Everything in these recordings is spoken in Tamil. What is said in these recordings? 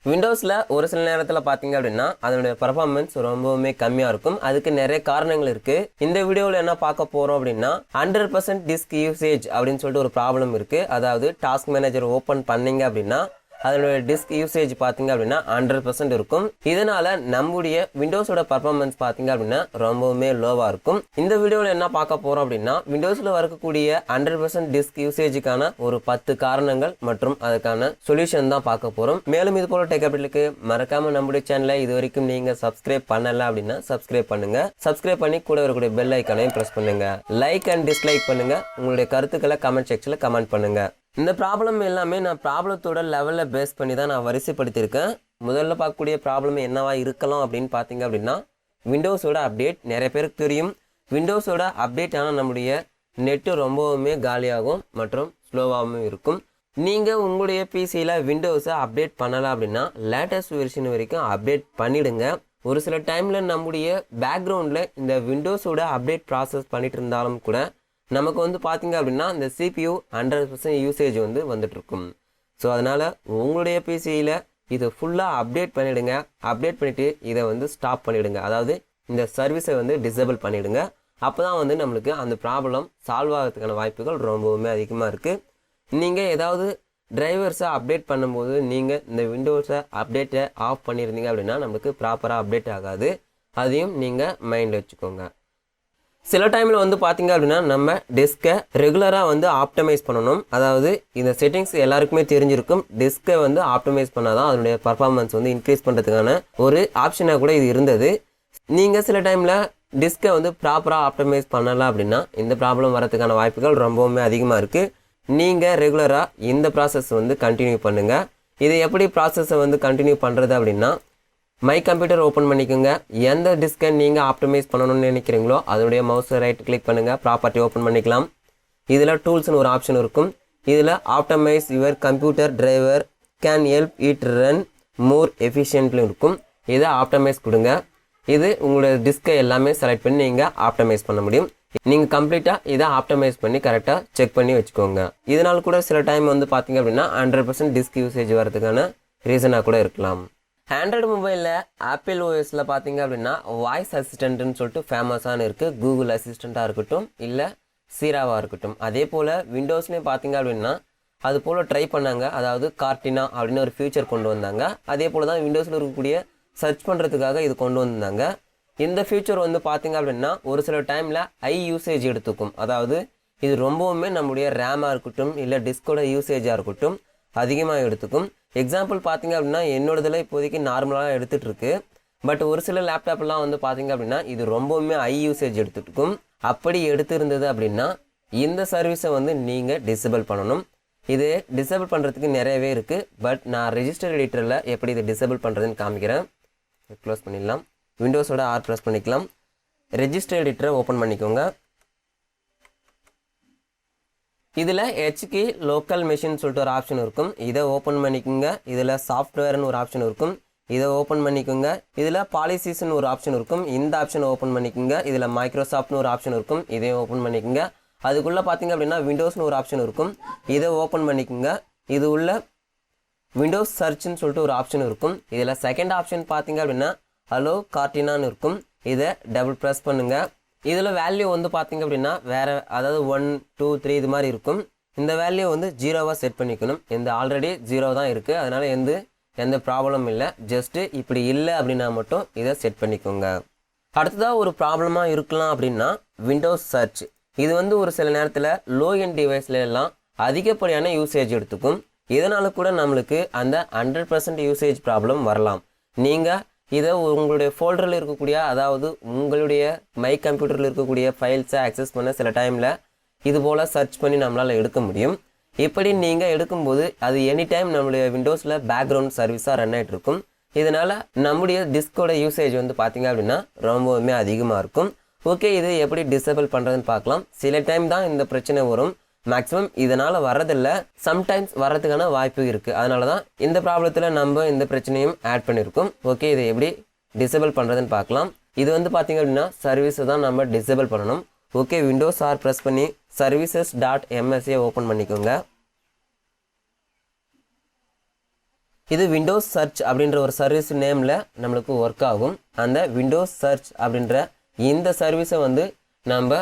விண்டோஸில் ஒரு சில நேரத்தில் பார்த்தீங்க அப்படின்னா அதனுடைய பர்ஃபார்மன்ஸ் ரொம்பவுமே கம்மியாக இருக்கும். அதுக்கு நிறைய காரணங்கள் இருக்குது. இந்த வீடியோவில் என்ன பார்க்க போகிறோம் அப்படின்னா 100% டிஸ்க் யூசேஜ் அப்படின்னு சொல்லிட்டு ஒரு ப்ராப்ளம் இருக்குது. அதாவது டாஸ்க் மேனேஜர் ஓப்பன் பண்ணீங்க அப்படின்னா அதனுடைய டிஸ்க் யூசேஜ் பார்த்தீங்க அப்படின்னா 100% இருக்கும். இதனால நம்முடைய விண்டோஸோட பர்ஃபார்மன்ஸ் பார்த்தீங்க அப்படின்னா ரொம்பவுமே லோவாக இருக்கும். இந்த வீடியோவில் என்ன பார்க்க போகிறோம் அப்படின்னா விண்டோஸில் வரக்கூடிய 100% டிஸ்க் யூசேஜுக்கான ஒரு 10 காரணங்கள் மற்றும் அதுக்கான சொல்யூஷன் தான் பார்க்க போகிறோம். மேலும் இது போல டெக் அப்டேட்டுக்கு மறக்காம நம்முடைய சேனலை இது வரைக்கும் நீங்கள் சப்ஸ்கிரைப் பண்ணல அப்படின்னா சப்ஸ்கிரைப் பண்ணுங்க. சப்ஸ்கிரைப் பண்ணி கூட வரக்கூடிய பெல் ஐக்கானையும் ப்ரெஸ் பண்ணுங்க. லைக் அண்ட் டிஸ்லைக் பண்ணுங்க. உங்களுடைய கருத்துக்களை கமெண்ட் செக்ஷனில் கமெண்ட் பண்ணுங்க. இந்த ப்ராப்ளம் எல்லாமே நான் ப்ராப்ளத்தோட லெவலில் பேஸ் பண்ணி தான் நான் வரிசைப்படுத்தியிருக்கேன். முதல்ல பார்க்கக்கூடிய ப்ராப்ளம் என்னவா இருக்கலாம் அப்படின்னு பார்த்தீங்க அப்படின்னா விண்டோஸோட அப்டேட். நிறைய பேருக்கு தெரியும் விண்டோஸோட அப்டேட் ஆனால் நம்முடைய நெட்டு ரொம்பவுமே காலியாகும் மற்றும் ஸ்லோவாகவும் இருக்கும். நீங்கள் உங்களுடைய பிசியில் விண்டோஸை அப்டேட் பண்ணலை அப்படின்னா லேட்டஸ்ட் வெர்ஷன் வரைக்கும் அப்டேட் பண்ணிவிடுங்க. ஒரு சில டைமில் நம்முடைய பேக்ரவுண்டில் இந்த விண்டோஸோட அப்டேட் ப்ராசஸ் பண்ணிட்டு இருந்தாலும் கூட நமக்கு வந்து பார்த்தீங்க அப்படின்னா இந்த CPU 100% யூசேஜ் வந்துட்டுருக்கும். ஸோ அதனால் உங்களுடைய பிசியில் இதை ஃபுல்லாக அப்டேட் பண்ணிவிடுங்க. அப்டேட் பண்ணிவிட்டு இதை ஸ்டாப் பண்ணிவிடுங்க. அதாவது இந்த சர்வீஸை டிசேபிள் பண்ணிவிடுங்க. அப்போ தான் நம்மளுக்கு அந்த ப்ராப்ளம் சால்வ் ஆகிறதுக்கான வாய்ப்புகள் ரொம்பவுமே அதிகமாக இருக்குது. நீங்கள் ஏதாவது டிரைவர்ஸை அப்டேட் பண்ணும்போது நீங்கள் இந்த விண்டோஸை அப்டேட்டை ஆஃப் பண்ணியிருந்தீங்க அப்படின்னா நம்மளுக்கு ப்ராப்பராக அப்டேட் ஆகாது. அதையும் நீங்கள் மைண்டில் வச்சுக்கோங்க. சில டைமில் பார்த்தீங்க அப்படின்னா நம்ம டிஸ்கை ரெகுலராக ஆப்டமைஸ் பண்ணணும். அதாவது இந்த செட்டிங்ஸ் எல்லாருக்குமே தெரிஞ்சிருக்கும். டிஸ்கை ஆப்டமைஸ் பண்ணால் தான் அதனுடைய பர்ஃபார்மன்ஸ் இன்க்ரீஸ் பண்ணுறதுக்கான ஒரு ஆப்ஷனாக கூட இது இருந்தது. நீங்கள் சில டைமில் டிஸ்கை ப்ராப்பராக ஆப்டமைஸ் பண்ணலாம் அப்படின்னா இந்த ப்ராப்ளம் வரதுக்கான வாய்ப்புகள் ரொம்பவுமே அதிகமாக இருக்குது. நீங்கள் ரெகுலராக இந்த ப்ராசஸ் கண்டினியூ பண்ணுங்கள். இதை எப்படி ப்ராசஸை கண்டினியூ பண்ணுறது அப்படின்னா மை கம்ப்யூட்டர் ஓப்பன் பண்ணிக்கோங்க. எந்த டிஸ்கை நீங்கள் ஆப்டமைஸ் பண்ணணும்னு நினைக்கிறீங்களோ அதனுடைய மவுஸை ரைட் கிளிக் பண்ணுங்கள். ப்ராப்பர்ட்டி ஓப்பன் பண்ணிக்கலாம். இதில் டூல்ஸ்னு ஒரு ஆப்ஷன் இருக்கும். இதில் optimize your computer driver can help it run more efficiently இருக்கும். இதை ஆப்டமைஸ் கொடுங்க. இது உங்களுடைய டிஸ்கை எல்லாமே செலக்ட் பண்ணி நீங்கள் ஆப்டமைஸ் பண்ண முடியும். நீங்கள் கம்ப்ளீட்டாக இதை ஆப்டமைஸ் பண்ணி கரெக்டாக செக் பண்ணி வச்சுக்கோங்க. இதனால் கூட சில டைம் பார்த்தீங்க அப்படின்னா 100% டிஸ்க் யூசேஜ் வரதுக்கான ரீசனாக கூட இருக்கலாம். ஆண்ட்ராய்டு மொபைலில் ஆப்பிள் ஓஎஸில் பார்த்தீங்க அப்படின்னா வாய்ஸ் அசிஸ்டண்ட்டுன்னு சொல்லிட்டு ஃபேமஸான இருக்குது. கூகுள் அசிஸ்டண்ட்டாக இருக்கட்டும் இல்லை சீராவாக இருக்கட்டும். அதே போல் விண்டோஸ்லேயும் பார்த்தீங்க அப்படின்னா அது போல் ட்ரை பண்ணாங்க. அதாவது கார்டினா அப்படின்னு ஒரு ஃபியூச்சர் கொண்டு வந்தாங்க. அதே போல் தான் விண்டோஸில் இருக்கக்கூடிய சர்ச் பண்ணுறதுக்காக இது கொண்டு வந்தாங்க. இந்த ஃபியூச்சர் பார்த்தீங்க அப்படின்னா ஒரு சில டைமில் யூசேஜ் எடுத்துக்கும். அதாவது இது ரொம்பவுமே நம்முடைய ரேமாக இருக்கட்டும் இல்லை டிஸ்கோட யூசேஜாக இருக்கட்டும் அதிகமாக எடுத்துக்கும். எக்ஸாம்பிள் பார்த்தீங்க அப்படின்னா என்னோடதில் இப்போதைக்கு நார்மலாக எடுத்துகிட்டு இருக்கு. பட் ஒரு சில லேப்டாப்லாம் பார்த்தீங்க அப்படின்னா இது ரொம்பவுமே யூசேஜ் எடுத்துகிட்டு அப்படி எடுத்திருந்தது அப்படின்னா இந்த சர்வீஸை நீங்கள் டிசேபிள் பண்ணணும். இது டிசேபிள் பண்ணுறதுக்கு நிறையவே இருக்குது. பட் நான் ரெஜிஸ்டர் எடிட்டரில் எப்படி இதை டிசேபிள் பண்ணுறதுன்னு காமிக்கிறேன். க்ளோஸ் பண்ணிடலாம். விண்டோஸோட ஆர் ப்ரெஸ் பண்ணிக்கலாம். ரெஜிஸ்டர் எடிட்டரை ஓப்பன் பண்ணிக்கோங்க. இதில் ஹெச்கி லோக்கல் மெஷின் சொல்லிட்டு ஒரு ஆப்ஷன் இருக்கும். இதை ஓப்பன் பண்ணிக்கோங்க. இதில் சாஃப்ட்வேர்னு ஒரு ஆப்ஷன் இருக்கும். இதை ஓப்பன் பண்ணிக்கோங்க. இதில் பாலிசிஸ்னு ஒரு ஆப்ஷன் இருக்கும். இந்த ஆப்ஷனை ஓப்பன் பண்ணிக்கோங்க. இதில் மைக்ரோசாஃப்ட்னு ஒரு ஆப்ஷன் இருக்கும். இதையும் ஓப்பன் பண்ணிக்கோங்க. அதுக்குள்ளே பார்த்தீங்க அப்படின்னா விண்டோஸ்னு ஒரு ஆப்ஷன் இருக்கும். இதை ஓப்பன் பண்ணிக்கோங்க. இது உள்ள விண்டோஸ் சர்ச்னு சொல்லிட்டு ஒரு ஆப்ஷன் இருக்கும். இதில் செகண்ட் ஆப்ஷன் பார்த்தீங்க அப்படின்னா ஹலோ கார்டினான்னு இருக்கும். இதை டபுள் ப்ரெஸ் பண்ணுங்கள். இதில் வேல்யூ பார்த்தீங்க அப்படின்னா வேறு, அதாவது 1 2 3 இது மாதிரி இருக்கும். இந்த வேல்யூ 0வாக செட் பண்ணிக்கணும். இந்த ஆல்ரெடி 0 தான் இருக்குது. அதனால் எந்த ப்ராப்ளமும் இல்லை. ஜஸ்ட்டு இப்படி இல்லை அப்படின்னா மட்டும் இதை செட் பண்ணிக்கோங்க. அடுத்ததாக ஒரு ப்ராப்ளமாக இருக்கலாம் அப்படின்னா விண்டோஸ் சர்ச். இது ஒரு சில நேரத்தில் லோ எண்ட் டிவைஸில் எல்லாம் அதிகப்படியான யூசேஜ் எடுத்துக்கும். இதனால் கூட நம்மளுக்கு அந்த 100% யூசேஜ் ப்ராப்ளம் வரலாம். நீங்கள் இதை உங்களுடைய ஃபோல்டரில் இருக்கக்கூடிய, அதாவது உங்களுடைய மை கம்ப்யூட்டரில் இருக்கக்கூடிய ஃபைல்ஸை ஆக்சஸ் பண்ண சில டைமில் இது போல் சர்ச் பண்ணி நம்மளால் எடுக்க முடியும். இப்படி நீங்கள் எடுக்கும்போது அது எனி டைம் நம்மளுடைய விண்டோஸில் பேக்ரவுண்ட் சர்வீஸாக ரன் ஆகிட்டு இருக்கும். இதனால் நம்முடைய டிஸ்கோட யூசேஜ் பார்த்தீங்க அப்படின்னா ரொம்பவுமே அதிகமாக இருக்கும். ஓகே, இது எப்படி டிசேபிள் பண்ணுறதுன்னு பார்க்கலாம். சில டைம் தான் இந்த பிரச்சனை வரும். மேக்ஸிமம் இதனால் வரதில்லை, சம்டைம்ஸ் வரதுக்கான வாய்ப்பு இருக்குது. அதனால தான் இந்த ப்ராப்ளத்தில் நம்ம இந்த பிரச்சனையும் ஆட் பண்ணியிருக்கோம். ஓகே, இதை எப்படி டிசேபிள் பண்ணுறதுன்னு பார்க்கலாம். இது பார்த்தீங்க அப்படின்னா சர்வீஸை தான் நம்ம டிசேபிள் பண்ணணும். ஓகே, விண்டோஸ் ஆர் ப்ரெஸ் பண்ணி services.msஐ ஓப்பன் பண்ணிக்கோங்க. இது விண்டோஸ் சர்ச் அப்படின்ற ஒரு சர்வீஸ் நேமில் நம்மளுக்கு ஒர்க் ஆகும். அந்த விண்டோஸ் சர்ச் அப்படின்ற இந்த சர்வீஸை வந்து நம்ம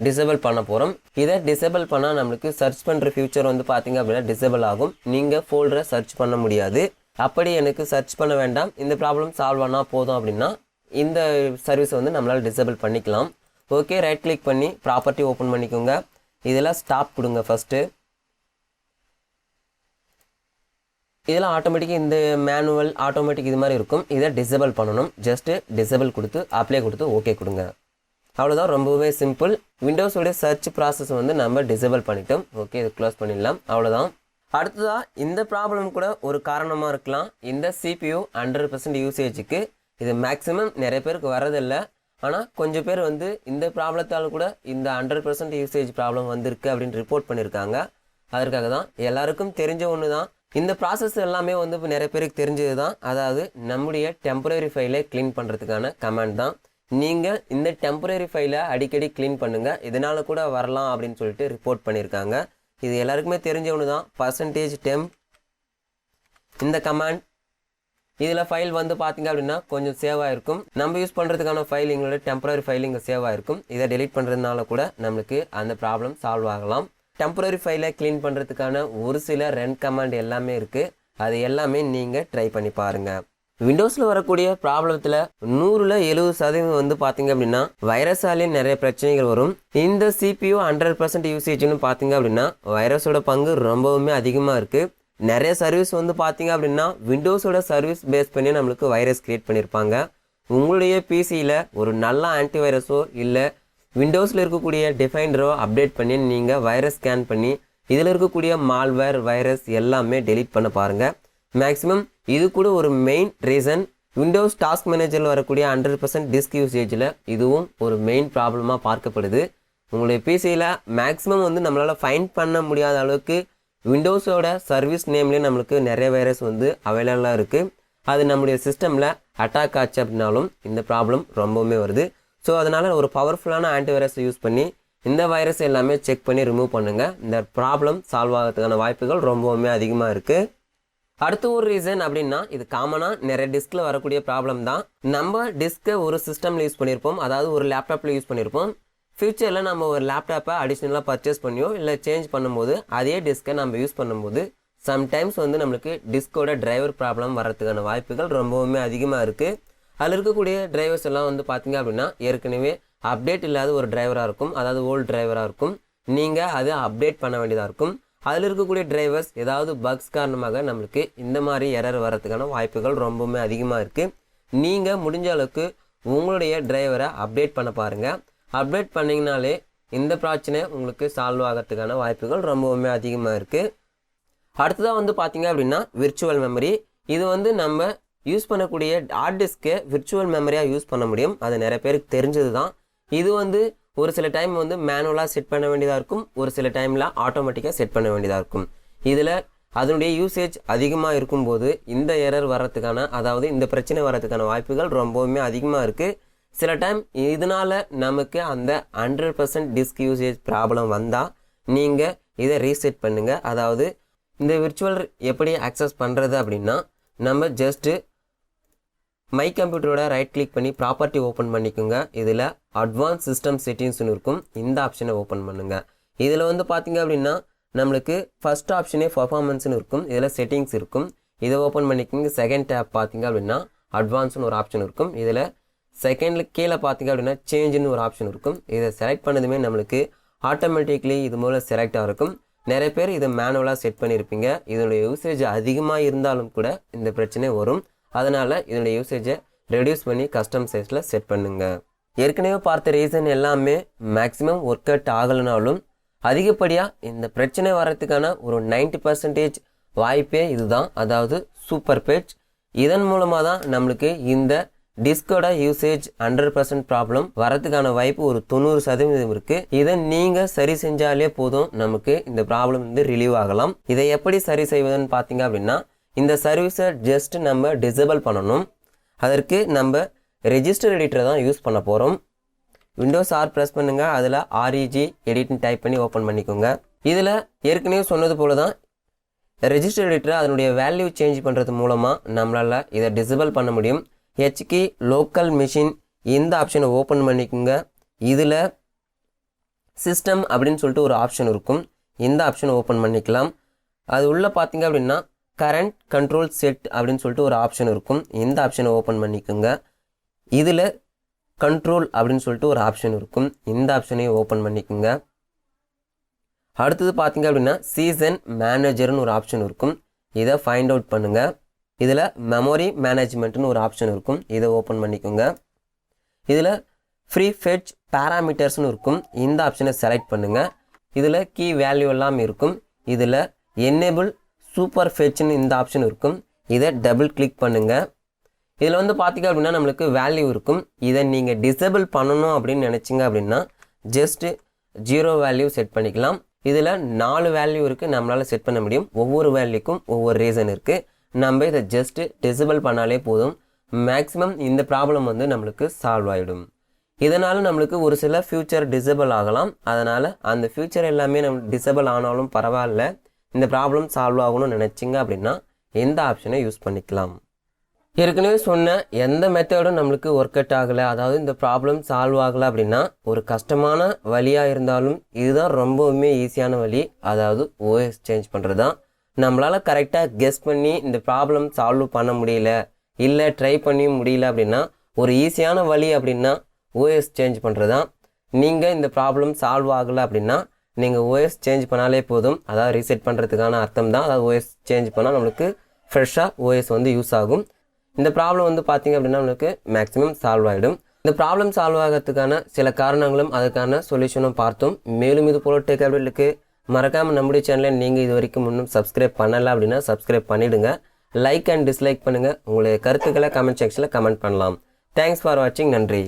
டிசேபிள் பண்ண போகிறோம். இதை டிசேபிள் பண்ணால் நம்மளுக்கு சர்ச் பண்ணுற ஃபியூச்சர் வந்து பார்த்திங்க அப்படின்னா டிசேபிள் ஆகும். நீங்கள் ஃபோல்டரை சர்ச் பண்ண முடியாது. அப்படி எனக்கு சர்ச் பண்ண வேண்டாம், இந்த ப்ராப்ளம் சால்வ் ஆனால் போதும் அப்படின்னா இந்த சர்வீஸை வந்து நம்மளால் டிசேபிள் பண்ணிக்கலாம். ஓகே, ரைட் கிளிக் பண்ணி ப்ராப்பர்ட்டி ஓப்பன் பண்ணிக்கோங்க. இதில் ஸ்டாப் கொடுங்க. ஃபஸ்ட்டு இதில் ஆட்டோமேட்டிக்காக இந்த மேனுவல் ஆட்டோமேட்டிக் இது மாதிரி இருக்கும். இதை டிசேபிள் பண்ணணும். ஜஸ்ட்டு டிசேபிள் கொடுத்து அப்ளை கொடுத்து ஓகே கொடுங்க. அவ்வளோதான், ரொம்பவே சிம்பிள். விண்டோஸோடைய சர்ச் ப்ராசஸ் வந்து நம்ம டிசேபிள் பண்ணிட்டோம். ஓகே, இது க்ளோஸ் பண்ணிடலாம். அவ்வளோதான். அடுத்ததாக இந்த ப்ராப்ளம் கூட ஒரு காரணமாக இருக்கலாம். இந்த CPU 100% யூசேஜுக்கு இது மேக்ஸிமம் நிறைய பேருக்கு வரதில்லை. ஆனால் கொஞ்சம் பேர் வந்து இந்த ப்ராப்ளத்தால் கூட இந்த 100% யூசேஜ் ப்ராப்ளம் வந்திருக்கு அப்படின்னு ரிப்போர்ட் பண்ணியிருக்காங்க. அதற்காக தான் எல்லாருக்கும் தெரிஞ்ச ஒன்று தான். இந்த ப்ராசஸ் எல்லாமே வந்து இப்போ நிறைய பேருக்கு தெரிஞ்சது தான். அதாவது நம்முடைய டெம்பரரி ஃபைலை க்ளீன் பண்ணுறதுக்கான கமாண்ட் தான். நீங்கள் இந்த டெம்பரரி ஃபைலை அடிக்கடி க்ளீன் பண்ணுங்கள், இதனால் கூட வரலாம் அப்படின்னு சொல்லிட்டு ரிப்போர்ட் பண்ணியிருக்காங்க. இது எல்லாருக்குமே தெரிஞ்ச ஒன்று தான். %temp இந்த கமாண்ட் இதில் ஃபைல் வந்து பார்த்திங்க அப்படின்னா கொஞ்சம் சேவ் ஆகிருக்கும். நம்ம யூஸ் பண்ணுறதுக்கான ஃபைல் எங்களோட டெம்பரரி ஃபைல் இங்கே சேவ் ஆகிருக்கும். இதை டெலீட் பண்ணுறதுனால கூட நம்மளுக்கு அந்த ப்ராப்ளம் சால்வ் ஆகலாம். டெம்பரரி ஃபைலை க்ளீன் பண்ணுறதுக்கான ஒரு சில ரன் கமாண்ட் எல்லாமே இருக்குது. அது எல்லாமே நீங்கள் ட்ரை பண்ணி பாருங்கள். விண்டோஸில் வரக்கூடிய ப்ராப்ளத்தில் 100ல் 70% வந்து பார்த்திங்க அப்படின்னா வைரஸாலே நிறைய பிரச்சனைகள் வரும். இந்த CPU 100% யூசேஜ்னு பார்த்திங்க அப்படின்னா வைரஸோட பங்கு ரொம்பவுமே அதிகமாக இருக்குது. நிறைய சர்வீஸ் வந்து பார்த்திங்க அப்படின்னா விண்டோஸோட சர்வீஸ் பேஸ் பண்ணி நம்மளுக்கு வைரஸ் க்ரியேட் பண்ணியிருப்பாங்க. உங்களுடைய பிசியில் ஒரு நல்ல ஆன்டிவைரஸோ இல்லை விண்டோஸில் இருக்கக்கூடிய டிஃபைண்டரோ அப்டேட் பண்ணி நீங்கள் வைரஸ் ஸ்கேன் பண்ணி இதில் இருக்கக்கூடிய மால்வேர் வைரஸ் எல்லாமே டெலீட் பண்ண பாருங்கள். மேக்ஸிமம் இது கூட ஒரு மெயின் ரீசன். விண்டோஸ் டாஸ்க் மேனேஜரில் வரக்கூடிய 100% டிஸ்க் யூசேஜில் இதுவும் ஒரு மெயின் ப்ராப்ளமாக பார்க்கப்படுது. உங்களுடைய பிசியில் மேக்ஸிமம் வந்து நம்மளால் ஃபைண்ட் பண்ண முடியாத அளவுக்கு விண்டோஸோட சர்வீஸ் நேம்லேயே நம்மளுக்கு நிறைய வைரஸ் வந்து அவைலபிளாக இருக்குது. அது நம்முடைய சிஸ்டமில் அட்டாக் ஆச்சு அப்படின்னாலும் இந்த ப்ராப்ளம் ரொம்பவுமே வருது. ஸோ அதனால் ஒரு பவர்ஃபுல்லான ஆன்டிவைரஸை யூஸ் பண்ணி இந்த வைரஸ் எல்லாமே செக் பண்ணி ரிமூவ் பண்ணுங்கள். இந்த ப்ராப்ளம் சால்வ் ஆகிறதுக்கான வாய்ப்புகள் ரொம்பவுமே அதிகமாக இருக்குது. அடுத்த ஒரு ரீசன் அப்படின்னா இது காமனாக நிறைய டிஸ்கில் வரக்கூடிய ப்ராப்ளம் தான். நம்ம டிஸ்கை ஒரு சிஸ்டமில் யூஸ் பண்ணியிருப்போம், அதாவது ஒரு லேப்டாப்பில் யூஸ் பண்ணியிருப்போம். ஃப்யூச்சரில் நம்ம ஒரு லேப்டாப்பை அடிஷ்னலாக பர்ச்சேஸ் பண்ணியோ இல்லை சேஞ்ச் பண்ணும்போது அதே டிஸ்கை நம்ம யூஸ் பண்ணும்போது சம்டைம்ஸ் வந்து நம்மளுக்கு டிஸ்கோட டிரைவர் ப்ராப்ளம் வரதுக்கான வாய்ப்புகள் ரொம்பவுமே அதிகமாக இருக்குது. அதில் இருக்கக்கூடிய டிரைவர்ஸ் எல்லாம் வந்து பார்த்திங்க அப்படின்னா ஏற்கனவே அப்டேட் இல்லாத ஒரு டிரைவராக இருக்கும், அதாவது ஓல்டு டிரைவராக இருக்கும். நீங்கள் அதை அப்டேட் பண்ண வேண்டியதாக இருக்கும். அதில் இருக்கக்கூடிய டிரைவர்ஸ் ஏதாவது பக்ஸ் காரணமாக நம்மளுக்கு இந்த மாதிரி எரர் வரதுக்கான வாய்ப்புகள் ரொம்பவுமே அதிகமாக இருக்குது. நீங்கள் முடிஞ்ச அளவுக்கு உங்களுடைய டிரைவரை அப்டேட் பண்ண பாருங்கள். அப்டேட் பண்ணிங்கனாலே இந்த பிரச்சனை உங்களுக்கு சால்வ் ஆகிறதுக்கான வாய்ப்புகள் ரொம்பவுமே அதிகமாக இருக்குது. அடுத்ததாக வந்து பார்த்திங்க அப்படின்னா விர்ச்சுவல் மெமரி. இது வந்து நம்ம யூஸ் பண்ணக்கூடிய ஹார்ட் டிஸ்க்கை விர்ச்சுவல் மெமரியாக யூஸ் பண்ண முடியும். அது நிறைய பேருக்கு தெரிஞ்சது தான். இது வந்து ஒரு சில டைம் வந்து மேனுவலாக செட் பண்ண வேண்டியதாக இருக்கும், ஒரு சில டைமில் ஆட்டோமேட்டிக்காக செட் பண்ண வேண்டியதாக இருக்கும். இதில் அதனுடைய யூசேஜ் அதிகமாக இருக்கும்போது இந்த எரர் வரத்துக்கான, அதாவது இந்த பிரச்சனை வரதுக்கான வாய்ப்புகள் ரொம்பவுமே அதிகமாக இருக்குது. சில டைம் இதனால் நமக்கு அந்த 100% டிஸ்க் யூசேஜ் ப்ராப்ளம் வந்தால் நீங்கள் இதை ரீசெட் பண்ணுங்கள். அதாவது இந்த விர்ச்சுவல் எப்படி ஆக்சஸ் பண்ணுறது அப்படின்னா நம்ம ஜஸ்ட்டு மை கம்ப்யூட்டரோட ரைட் கிளிக் பண்ணி ப்ராப்பர்ட்டி ஓப்பன் பண்ணிக்கோங்க. இதில் அட்வான்ஸ் சிஸ்டம் செட்டிங்ஸ்னு இருக்கும், இந்த ஆப்ஷனை ஓப்பன் பண்ணுங்கள். இதில் வந்து பார்த்திங்க அப்படின்னா நம்மளுக்கு ஃபஸ்ட் ஆப்ஷனே பர்ஃபார்மன்ஸ்னு இருக்கும், இதில் செட்டிங்ஸ் இருக்கும். இதை ஓப்பன் பண்ணிக்கோங்க. செகண்ட் டேப் பார்த்திங்க அப்படின்னா அட்வான்ஸ்னு ஒரு ஆப்ஷன் இருக்கும். இதில் செகண்டில் கீழே பார்த்திங்க அப்படின்னா சேஞ்சுன்னு ஒரு ஆப்ஷன் இருக்கும். இதை செலக்ட் பண்ணதுமே நம்மளுக்கு ஆட்டோமேட்டிக்லி இது மூலம் செலக்ட் ஆகிருக்கும். நிறைய பேர் இதை மேனுவலாக செட் பண்ணியிருப்பீங்க. இதனுடைய யூசேஜ் அதிகமாக இருந்தாலும் கூட இந்த பிரச்சனை வரும். அதனால் இதனுடைய யூசேஜை ரெடியூஸ் பண்ணி கஸ்டம் சைஸில் செட் பண்ணுங்கள். ஏற்கனவே பார்த்த ரீசன் எல்லாமே மேக்ஸிமம் ஒர்க் அவுட் ஆகலைனாலும் அதிகப்படியாக இந்த பிரச்சனை வரத்துக்கான ஒரு 90% வாய்ப்பே இதுதான், அதாவது சூப்பர் பேட்ச். இதன் மூலமாக தான் நம்மளுக்கு இந்த டிஸ்கோட யூசேஜ் 100% ப்ராப்ளம் வரதுக்கான வாய்ப்பு ஒரு 90% இருக்குது. இதை நீங்கள் சரி செஞ்சாலே போதும், நமக்கு இந்த ப்ராப்ளம் வந்து ரிலீவ் ஆகலாம். இதை எப்படி சரி செய்வதுன்னு பார்த்தீங்க அப்படின்னா இந்த சர்வீஸை ஜஸ்ட் நம்ம டிசேபிள் பண்ணணும். அதற்கு நம்ம ரெஜிஸ்டர் எடிட்டரை தான் யூஸ் பண்ண போகிறோம். விண்டோஸ் R ப்ரெஸ் பண்ணுங்கள். அதில் REG எடிட்னு டைப் பண்ணி ஓப்பன் பண்ணிக்கோங்க. இதில் ஏற்கனவே சொன்னது போல தான் ரெஜிஸ்டர் எடிட்டர் அதனுடைய வேல்யூ சேஞ்ச் பண்ணுறது மூலமாக நம்மளால் இதை டிசேபிள் பண்ண முடியும். ஹெச்கி லோக்கல் மிஷின் இந்த ஆப்ஷனை ஓப்பன் பண்ணிக்கோங்க. இதில் சிஸ்டம் அப்படின்னு சொல்லிட்டு ஒரு ஆப்ஷன் இருக்கும். இந்த ஆப்ஷனை ஓப்பன் பண்ணிக்கலாம். அது உள்ளே பார்த்தீங்க அப்படின்னா கரண்ட் கண்ட்ரோல் செட் அப்படின்னு சொல்லிட்டு ஒரு ஆப்ஷன் இருக்கும். இந்த ஆப்ஷனை ஓப்பன் பண்ணிக்கோங்க. இதில் கண்ட்ரோல் அப்படின்னு சொல்லிட்டு ஒரு ஆப்ஷன் இருக்கும். இந்த ஆப்ஷனையும் ஓப்பன் பண்ணிக்கோங்க. அடுத்தது பார்த்தீங்க அப்படின்னா சீசன் மேனேஜர்னு ஒரு ஆப்ஷன் இருக்கும். இதை ஃபைண்ட் அவுட் பண்ணுங்கள். இதில் மெமரி மேனேஜ்மெண்ட்னு ஒரு ஆப்ஷன் இருக்கும். இதை ஓப்பன் பண்ணிக்கோங்க. இதில் ஃப்ரீ ஃபெட்ச் பேராமீட்டர்ஸ்னு இருக்கும். இந்த ஆப்ஷனை செலக்ட் பண்ணுங்கள். இதில் கீ வேல்யூ எல்லாம் இருக்கும். இதில் என்னேபிள் சூப்பர் ஃபெட்ச்னு இந்த ஆப்ஷன் இருக்கும். இதை டபுள் கிளிக் பண்ணுங்கள். இதில் வந்து பார்த்திங்க அப்படின்னா நம்மளுக்கு வேல்யூ இருக்கும். இதை நீங்கள் டிசேபிள் பண்ணணும் அப்படின்னு நினச்சிங்க அப்படின்னா ஜஸ்ட்டு 0 வேல்யூ செட் பண்ணிக்கலாம். இதில் 4 வேல்யூ இருக்குது நம்மளால் செட் பண்ண முடியும். ஒவ்வொரு வேல்யூக்கும் ஒவ்வொரு ரீசன் இருக்குது. நம்ம இதை ஜஸ்ட்டு டிசேபிள் பண்ணாலே போதும். மேக்ஸிமம் இந்த ப்ராப்ளம் வந்து நம்மளுக்கு சால்வ் ஆகிடும். இதனால் நம்மளுக்கு ஒரு சில ஃபியூச்சர் டிசேபிள் ஆகலாம். அதனால் அந்த ஃபியூச்சர் எல்லாமே நம்ம டிசேபிள் ஆனாலும் பரவாயில்ல, இந்த ப்ராப்ளம் சால்வ் ஆகணும்னு நினச்சிங்க அப்படின்னா இந்த ஆப்ஷனை யூஸ் பண்ணிக்கலாம். ஏற்கனவே சொன்ன எந்த மெத்தடும் நம்மளுக்கு ஒர்க் அவுட் ஆகலை, அதாவது இந்த ப்ராப்ளம் சால்வ் ஆகலை அப்படின்னா ஒரு கஷ்டமான வழியாக இருந்தாலும் இதுதான் ரொம்பவுமே ஈஸியான வழி. அதாவது ஓஎஸ் சேஞ்ச் பண்ணுறது தான். நம்மளால் கரெக்டாக கெஸ் பண்ணி இந்த ப்ராப்ளம் சால்வ் பண்ண முடியல, இல்லை ட்ரை பண்ணி முடியல அப்படின்னா ஒரு ஈஸியான வழி அப்படின்னா ஓஎஸ் சேஞ்ச் பண்ணுறது தான். நீங்கள் இந்த ப்ராப்ளம் சால்வ் ஆகலை அப்படின்னா நீங்கள் ஓஎஸ் சேஞ்ச் பண்ணாலே போதும். அதாவது ரீசெட் பண்ணுறதுக்கான அர்த்தம் தான். அதாவது ஓஎஸ் சேஞ்ச் பண்ணால் நம்மளுக்கு ஃப்ரெஷ்ஷாக ஓஎஸ் வந்து யூஸ் ஆகும். இந்த ப்ராப்ளம் வந்து பார்த்திங்க அப்படின்னா நம்மளுக்கு மேக்ஸிமம் சால்வ் ஆகிடும். இந்த ப்ராப்ளம் சால்வ் ஆகிறதுக்கான சில காரணங்களும் அதுக்கான சொல்யூஷனும் பார்த்தோம். மேலும் இது போல டெக் அப்டேட்டுக்கு மறக்காமல் நம்முடைய சேனலை நீங்கள் இது வரைக்கும் இன்னும் சப்ஸ்கிரைப் பண்ணலை அப்படின்னா சப்ஸ்கிரைப் பண்ணிவிடுங்க. லைக் அண்ட் டிஸ்லைக் பண்ணுங்கள். உங்களுடைய கருத்துக்களை கமெண்ட் செக்ஷனில் கமெண்ட் பண்ணலாம். தேங்க்ஸ் ஃபார் வாட்சிங். நன்றி.